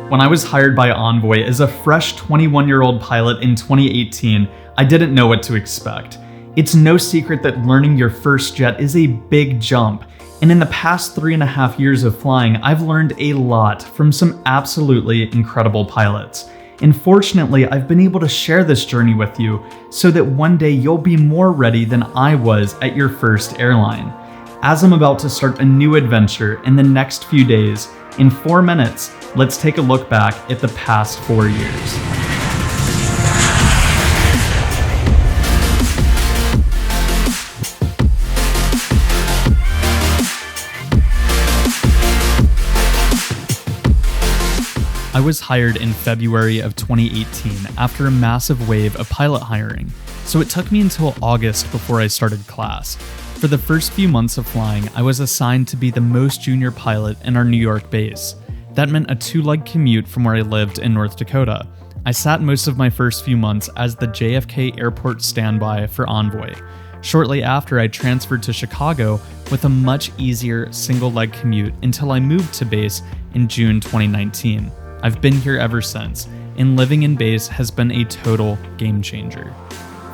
When I was hired by Envoy as a fresh 21-year-old pilot in 2018, I didn't know what to expect. It's no secret that learning your first jet is a big jump, and in the past 3.5 years of flying, I've learned a lot from some absolutely incredible pilots. And fortunately, I've been able to share this journey with you so that one day you'll be more ready than I was at your first airline. As I'm about to start a new adventure in the next few days, in 4 minutes, let's take a look back at the past 4 years. I was hired in February of 2018 after a massive wave of pilot hiring, so it took me until August before I started class. For the first few months of flying, I was assigned to be the most junior pilot in our New York base. That meant a 2-leg commute from where I lived in North Dakota. I sat most of my first few months as the JFK airport standby for Envoy. Shortly after, I transferred to Chicago with a much easier 1-leg commute until I moved to base in June 2019. I've been here ever since, and living in base has been a total game changer.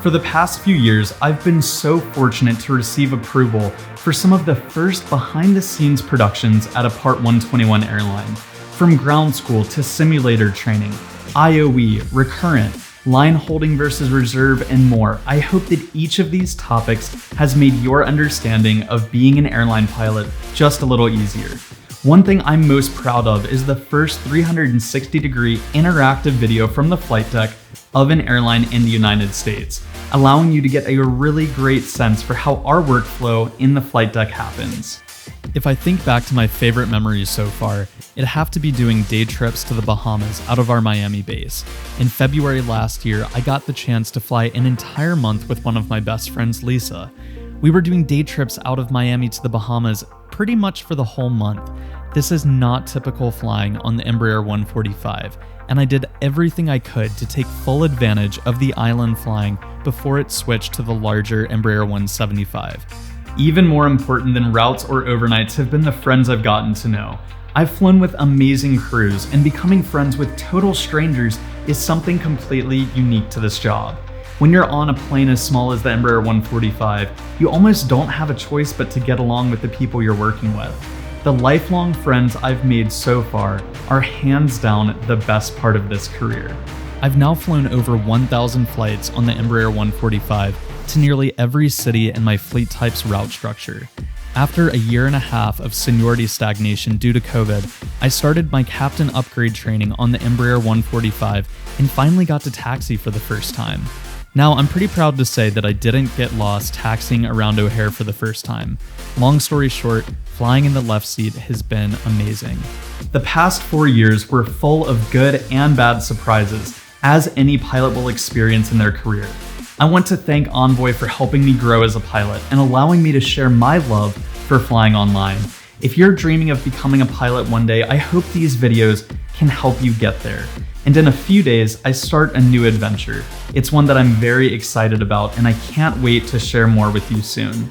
For the past few years, I've been so fortunate to receive approval for some of the first behind-the-scenes productions at a Part 121 airline. From ground school to simulator training, IOE, recurrent, line holding versus reserve, and more. I hope that each of these topics has made your understanding of being an airline pilot just a little easier. One thing I'm most proud of is the first 360-degree interactive video from the flight deck of an airline in the United States, allowing you to get a really great sense for how our workflow in the flight deck happens. If I think back to my favorite memories so far, it'd have to be doing day trips to the Bahamas out of our Miami base. In February last year, I got the chance to fly an entire month with one of my best friends, Lisa. We were doing day trips out of Miami to the Bahamas pretty much for the whole month. This is not typical flying on the Embraer 145, and I did everything I could to take full advantage of the island flying before it switched to the larger Embraer 175. Even more important than routes or overnights have been the friends I've gotten to know. I've flown with amazing crews, and becoming friends with total strangers is something completely unique to this job. When you're on a plane as small as the Embraer 145, you almost don't have a choice but to get along with the people you're working with. The lifelong friends I've made so far are hands down the best part of this career. I've now flown over 1,000 flights on the Embraer 145 to nearly every city in my fleet type's route structure. After a year and a half of seniority stagnation due to COVID, I started my captain upgrade training on the Embraer 145 and finally got to taxi for the first time. Now, I'm pretty proud to say that I didn't get lost taxiing around O'Hare for the first time. Long story short, flying in the left seat has been amazing. The past 4 years were full of good and bad surprises, as any pilot will experience in their career. I want to thank Envoy for helping me grow as a pilot and allowing me to share my love for flying online. If you're dreaming of becoming a pilot one day, I hope these videos can help you get there. And in a few days, I start a new adventure. It's one that I'm very excited about, and I can't wait to share more with you soon.